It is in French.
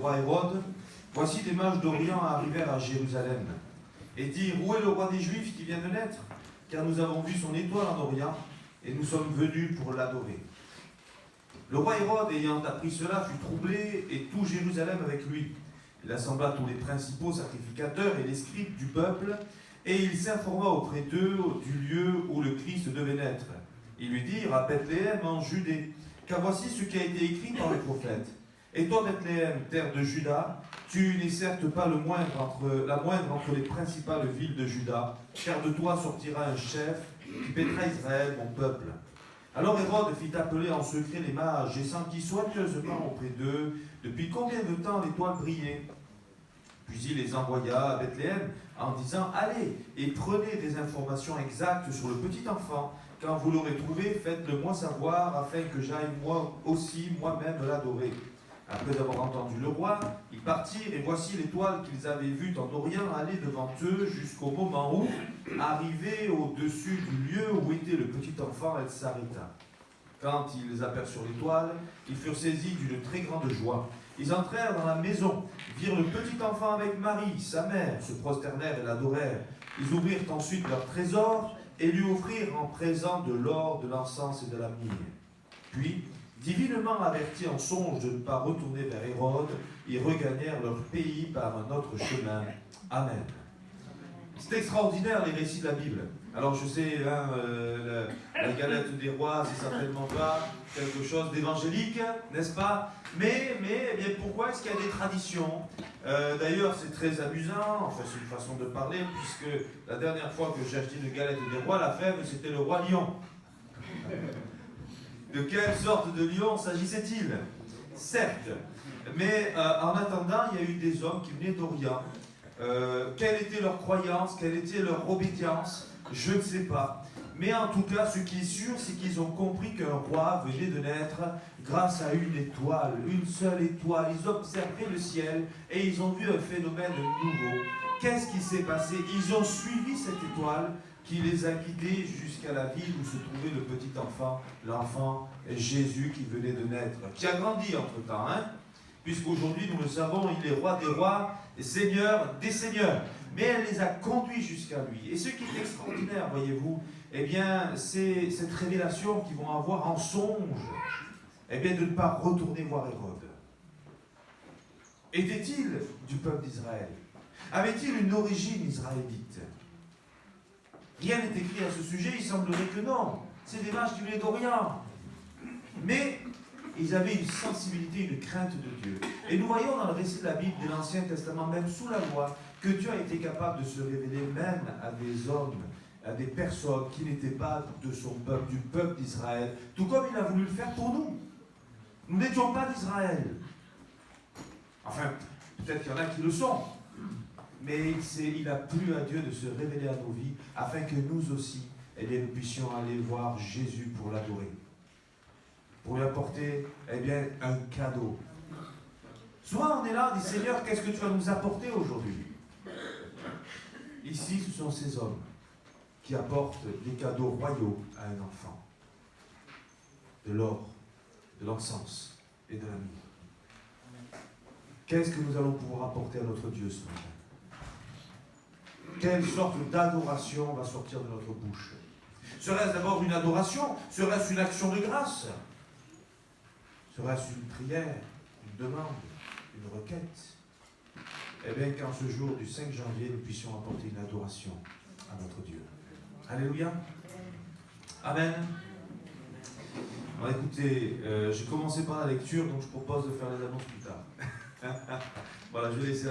roi Hérode, voici des mages d'Orient arrivèrent à Jérusalem et dirent, où est le roi des Juifs qui vient de naître? Car nous avons vu son étoile en Orient et nous sommes venus pour l'adorer. Le roi Hérode, ayant appris cela, fut troublé et tout Jérusalem avec lui. Il assembla tous les principaux sacrificateurs et les scribes du peuple, et il s'informa auprès d'eux du lieu où le Christ devait naître. Ils lui dirent à Bethléem en Judée, car voici ce qui a été écrit par les prophètes. Et toi, Bethléem, terre de Juda, tu n'es certes pas la moindre entre les principales villes de Juda, car de toi sortira un chef qui paîtra Israël, mon peuple. Alors Hérode fit appeler en secret les mages et s'enquit soigneusement auprès d'eux depuis combien de temps l'étoile brillait. Puis il les envoya à Bethléem en disant, allez et prenez des informations exactes sur le petit enfant. Quand vous l'aurez trouvé, faites-le moi savoir afin que j'aille moi-même l'adorer. Après avoir entendu le roi, ils partirent et voici l'étoile qu'ils avaient vue en Orient aller devant eux jusqu'au moment où, arrivée au-dessus du lieu où était le petit enfant, elle s'arrêta. Quand ils aperçurent l'étoile, ils furent saisis d'une très grande joie. Ils entrèrent dans la maison, virent le petit enfant avec Marie, sa mère, se prosternèrent et l'adorèrent. Ils ouvrirent ensuite leur trésor et lui offrirent en présent de l'or, de l'encens et de la myrrhe. Puis, divinement avertis en songe de ne pas retourner vers Hérode, ils regagnèrent leur pays par un autre chemin. Amen. C'est extraordinaire les récits de la Bible. Alors je sais, la galette des rois, c'est certainement pas quelque chose d'évangélique, n'est-ce pas? Mais eh bien, pourquoi est-ce qu'il y a des traditions? D'ailleurs, c'est très amusant, enfin c'est une façon de parler, puisque la dernière fois que j'ai acheté une galette des rois, la fève, c'était le roi lion. De quelle sorte de lion s'agissait-il? Certes, mais en attendant, il y a eu des hommes qui venaient d'Orient. Quelle était leur croyance? Quelle était leur obédience? Je ne sais pas. Mais en tout cas, ce qui est sûr, c'est qu'ils ont compris qu'un roi venait de naître grâce à une étoile, une seule étoile. Ils observaient le ciel et ils ont vu un phénomène nouveau. Qu'est-ce qui s'est passé? Ils ont suivi cette étoile qui les a guidés jusqu'à la ville où se trouvait le petit enfant, l'enfant Jésus qui venait de naître, qui a grandi entre-temps, puisqu'aujourd'hui, nous le savons, il est roi des rois et seigneur des seigneurs. Mais elle les a conduits jusqu'à lui. Et ce qui est extraordinaire, voyez-vous, eh bien, c'est cette révélation qu'ils vont avoir en songe, eh bien, de ne pas retourner voir Hérode. Était-il du peuple d'Israël? Avait-il une origine israélite? Rien n'est écrit à ce sujet, il semblerait que non. C'est des mages qui venaient d'Orient. Mais ils avaient une sensibilité, une crainte de Dieu. Et nous voyons dans le récit de la Bible, de l'Ancien Testament, même sous la loi, que Dieu a été capable de se révéler même à des hommes, à des personnes qui n'étaient pas de son peuple, du peuple d'Israël, tout comme il a voulu le faire pour nous. Nous n'étions pas d'Israël. Enfin, peut-être qu'il y en a qui le sont. Mais il a plu à Dieu de se révéler à nos vies, afin que nous aussi, eh bien, nous puissions aller voir Jésus pour l'adorer. Pour lui apporter, eh bien, un cadeau. Souvent, on est là, on dit, Seigneur, qu'est-ce que tu vas nous apporter aujourd'hui? Ici, ce sont ces hommes qui apportent des cadeaux royaux à un enfant. De l'or, de l'encens et de la myrrhe. Qu'est-ce que nous allons pouvoir apporter à notre Dieu ce matin? Quelle sorte d'adoration va sortir de notre bouche? Serait-ce d'abord une adoration? Serait-ce une action de grâce? Serait-ce une prière, une demande, une requête? Eh bien, qu'en ce jour du 5 janvier, nous puissions apporter une adoration à notre Dieu. Alléluia. Amen. Alors écoutez, j'ai commencé par la lecture, donc je propose de faire les annonces plus tard. Voilà, je vais laisser